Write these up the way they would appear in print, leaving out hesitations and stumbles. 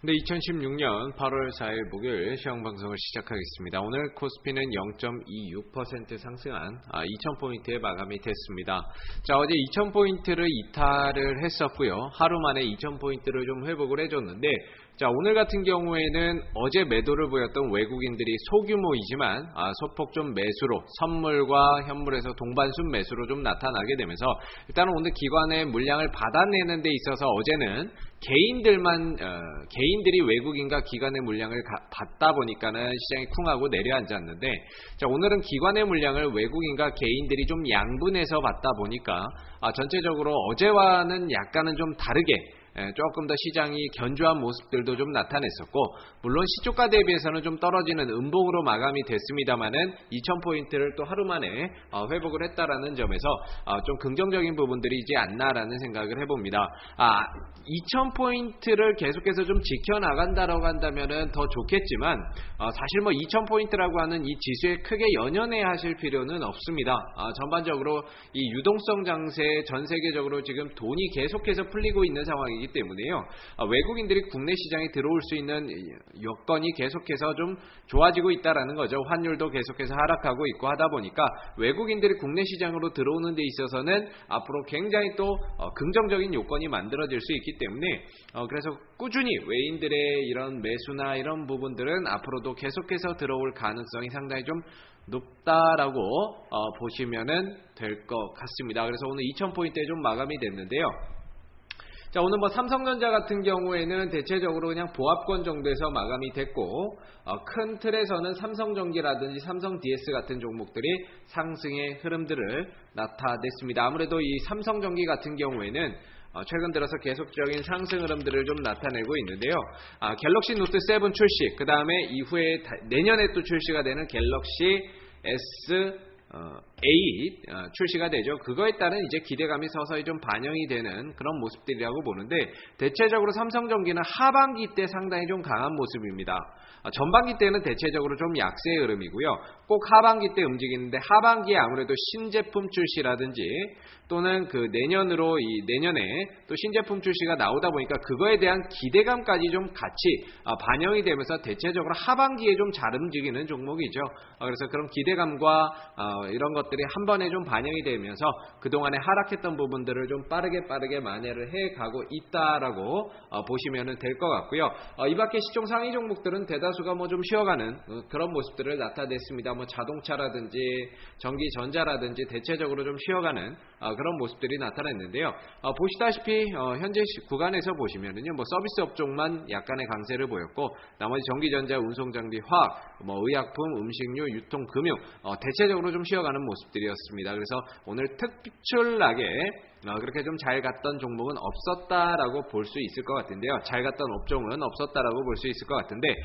네, 2016년 8월 4일 목요일 시황 방송을 시작하겠습니다. 오늘 코스피는 0.26% 상승한 2000포인트에 마감이 됐습니다. 자, 어제 2000포인트를 이탈을 했었고요. 하루 만에 2000포인트를 좀 회복을 해줬는데, 자, 오늘 같은 경우에는 어제 매도를 보였던 외국인들이 소규모이지만 소폭 좀 매수로, 선물과 현물에서 동반순 매수로 좀 나타나게 되면서 일단은 오늘 기관의 물량을 받아내는 데 있어서 어제는 개인들이 외국인과 기관의 물량을 받다 보니까는 시장이 쿵하고 내려앉았는데, 자, 오늘은 기관의 물량을 외국인과 개인들이 좀 양분해서 받다 보니까 전체적으로 어제와는 약간은 좀 다르게 조금 더 시장이 견조한 모습들도 좀 나타냈었고, 물론 시초가 대비해서는 좀 떨어지는 음봉으로 마감이 됐습니다만은 2000포인트를 또 하루 만에 회복을 했다라는 점에서 좀 긍정적인 부분들이지 않나라는 생각을 해봅니다. 2000포인트를 계속해서 좀 지켜나간다라고 한다면은 더 좋겠지만, 사실 뭐 2000포인트라고 하는 이 지수에 크게 연연해 하실 필요는 없습니다. 전반적으로 이 유동성 장세 전 세계적으로 지금 돈이 계속해서 풀리고 있는 상황이기 때문에요. 외국인들이 국내 시장에 들어올 수 있는 여건이 계속해서 좀 좋아지고 있다라는 거죠. 환율도 계속해서 하락하고 있고 하다 보니까 외국인들이 국내 시장으로 들어오는 데 있어서는 앞으로 굉장히 또 긍정적인 요건이 만들어질 수 있기 때문에 그래서 꾸준히 외인들의 이런 매수나 이런 부분들은 앞으로도 계속해서 들어올 가능성이 상당히 좀 높다라고 보시면은 될 것 같습니다. 그래서 오늘 2000포인트에 좀 마감이 됐는데요. 자, 오늘 뭐 삼성전자 같은 경우에는 대체적으로 그냥 보합권 정도에서 마감이 됐고, 큰 틀에서는 삼성전기라든지 삼성 DS 같은 종목들이 상승의 흐름들을 나타냈습니다. 아무래도 이 삼성전기 같은 경우에는 최근 들어서 계속적인 상승 흐름들을 좀 나타내고 있는데요. 갤럭시 노트 7 출시, 그 다음에 이후에 내년에 또 출시가 되는 갤럭시 S 8 출시가 되죠. 그거에 따른 이제 기대감이 서서히 좀 반영이 되는 그런 모습들이라고 보는데, 대체적으로 삼성전기는 하반기 때 상당히 좀 강한 모습입니다. 전반기 때는 대체적으로 좀 약세의 흐름이고요. 꼭 하반기 때 움직이는데, 하반기에 아무래도 신제품 출시라든지 또는 그 내년에 또 신제품 출시가 나오다 보니까 그거에 대한 기대감까지 좀 같이 반영이 되면서 대체적으로 하반기에 좀 잘 움직이는 종목이죠. 그래서 그런 기대감과 이런 것들이 한 번에 좀 반영이 되면서 그동안에 하락했던 부분들을 좀 빠르게 만회를 해가고 있다라고 보시면 될 것 같고요. 이 밖에 시총 상위 종목들은 대다수가 뭐 좀 쉬어가는 그런 모습들을 나타냈습니다. 뭐 자동차라든지 전기전자라든지 대체적으로 좀 쉬어가는 그런 모습들이 나타났는데요. 보시다시피 현재 구간에서 보시면은요, 뭐 서비스 업종만 약간의 강세를 보였고, 나머지 전기전자, 운송장비, 화학, 뭐 의약품, 음식료, 유통, 금융 대체적으로 좀 쉬어가는 모습들이었습니다. 그래서 오늘 특출나게 그렇게 좀 잘 갔던 종목은 없었다라고 볼 수 있을 것 같은데요. 잘 갔던 업종은 없었다라고 볼 수 있을 것 같은데,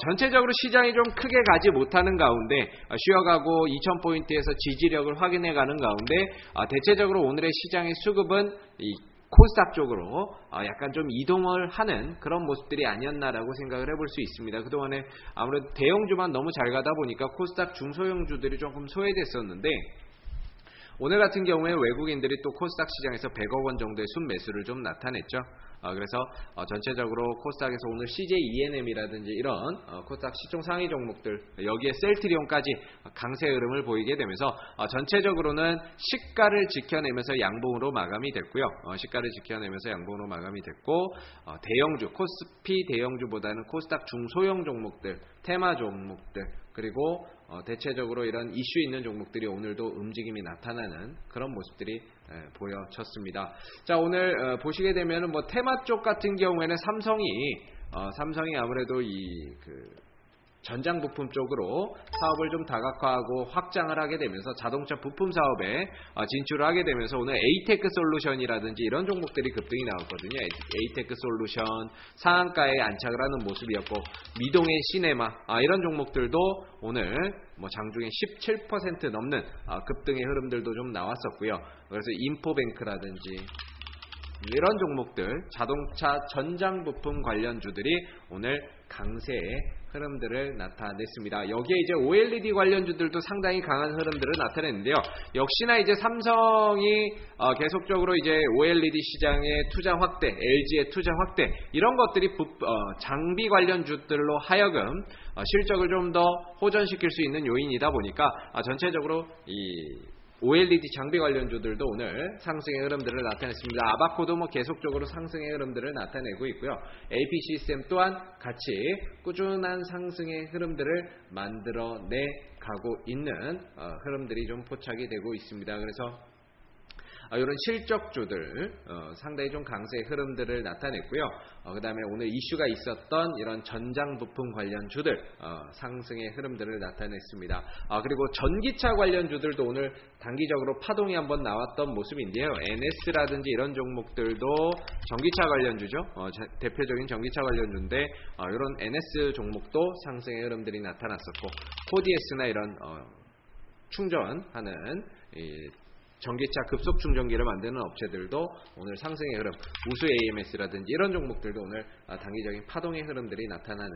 전체적으로 시장이 좀 크게 가지 못하는 가운데 쉬어가고 2000포인트에서 지지력을 확인해가는 가운데 대체적으로 오늘의 시장의 수급은 이 코스닥 쪽으로 약간 좀 이동을 하는 그런 모습들이 아니었나라고 생각을 해볼 수 있습니다. 그동안에 아무래도 대형주만 너무 잘 가다 보니까 코스닥 중소형주들이 조금 소외됐었는데, 오늘 같은 경우에 외국인들이 또 코스닥 시장에서 100억 원 정도의 순매수를 좀 나타냈죠. 그래서 전체적으로 코스닥에서 오늘 CJ ENM이라든지 이런 코스닥 시총 상위 종목들, 여기에 셀트리온까지 강세 흐름을 보이게 되면서 전체적으로는 시가를 지켜내면서 양봉으로 마감이 됐고요. 시가를 지켜내면서 양봉으로 마감이 됐고, 대형주, 코스피 대형주보다는 코스닥 중소형 종목들, 테마 종목들, 그리고 대체적으로 이런 이슈 있는 종목들이 오늘도 움직임이 나타나는 그런 모습들이 보여졌습니다. 자, 오늘 보시게 되면은 뭐 테마 쪽 같은 경우에는 삼성이 아무래도 전장 부품 쪽으로 사업을 좀 다각화하고 확장을 하게 되면서 자동차 부품 사업에 진출을 하게 되면서 오늘 에이테크 솔루션이라든지 이런 종목들이 급등이 나왔거든요. 에이테크 솔루션 상한가에 안착을 하는 모습이었고, 미동의 시네마 이런 종목들도 오늘 뭐 장중에 17% 넘는 급등의 흐름들도 좀 나왔었고요. 그래서 인포뱅크라든지 이런 종목들, 자동차 전장 부품 관련주들이 오늘 강세의 흐름들을 나타냈습니다. 여기에 이제 OLED 관련주들도 상당히 강한 흐름들을 나타냈는데요. 역시나 이제 삼성이 계속적으로 이제 OLED 시장의 투자 확대, LG의 투자 확대 이런 것들이 장비 관련주들로 하여금 실적을 좀 더 호전시킬 수 있는 요인이다 보니까 전체적으로 이 OLED 장비 관련주들도 오늘 상승의 흐름들을 나타냈습니다. 아바코도 계속적으로 상승의 흐름들을 나타내고 있고요. AP 시스템 또한 같이 꾸준한 상승의 흐름들을 만들어내 가고 있는 흐름들이 좀 포착이 되고 있습니다. 그래서 이런 실적주들 상당히 좀 강세의 흐름들을 나타냈고요. 그 다음에 오늘 이슈가 있었던 이런 전장 부품 관련주들 상승의 흐름들을 나타냈습니다. 그리고 전기차 관련주들도 오늘 단기적으로 파동이 한번 나왔던 모습인데요. NS라든지 이런 종목들도 전기차 관련주죠. 대표적인 전기차 관련주인데 이런 NS 종목도 상승의 흐름들이 나타났었고 코디에스나 이런 충전하는 전기차 급속 충전기를 만드는 업체들도 오늘 상승의 흐름, 우수 AMS라든지 이런 종목들도 오늘 단기적인 파동의 흐름들이 나타나는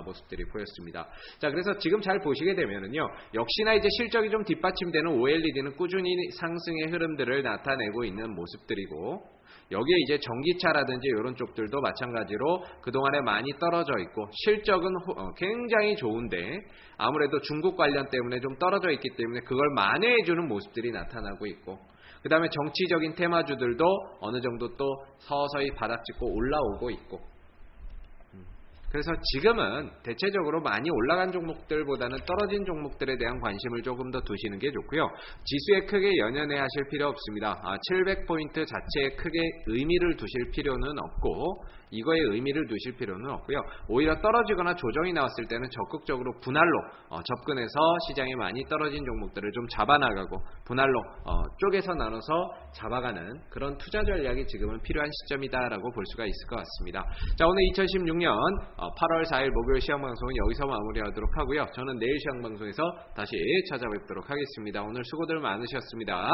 모습들이 보였습니다. 자, 그래서 지금 잘 보시게 되면은요, 역시나 이제 실적이 좀 뒷받침되는 OLED는 꾸준히 상승의 흐름들을 나타내고 있는 모습들이고, 여기에 이제 전기차라든지 이런 쪽들도 마찬가지로 그동안에 많이 떨어져 있고 실적은 굉장히 좋은데 아무래도 중국 관련 때문에 좀 떨어져 있기 때문에 그걸 만회해주는 모습들이 나타나고 있고, 그 다음에 정치적인 테마주들도 어느 정도 또 서서히 바닥짓고 올라오고 있고, 그래서 지금은 대체적으로 많이 올라간 종목들보다는 떨어진 종목들에 대한 관심을 조금 더 두시는 게 좋고요. 지수에 크게 연연해 하실 필요 없습니다. 700포인트 자체에 크게 의미를 두실 필요는 없고 이거에 의미를 두실 필요는 없고요. 오히려 떨어지거나 조정이 나왔을 때는 적극적으로 분할로 접근해서 시장에 많이 떨어진 종목들을 좀 잡아나가고 분할로 쪼개서 나눠서 잡아가는 그런 투자 전략이 지금은 필요한 시점이다라고 볼 수가 있을 것 같습니다. 자, 오늘 2016년 8월 4일 목요일 시황방송은 여기서 마무리하도록 하고요. 저는 내일 시황방송에서 다시 찾아뵙도록 하겠습니다. 오늘 수고들 많으셨습니다.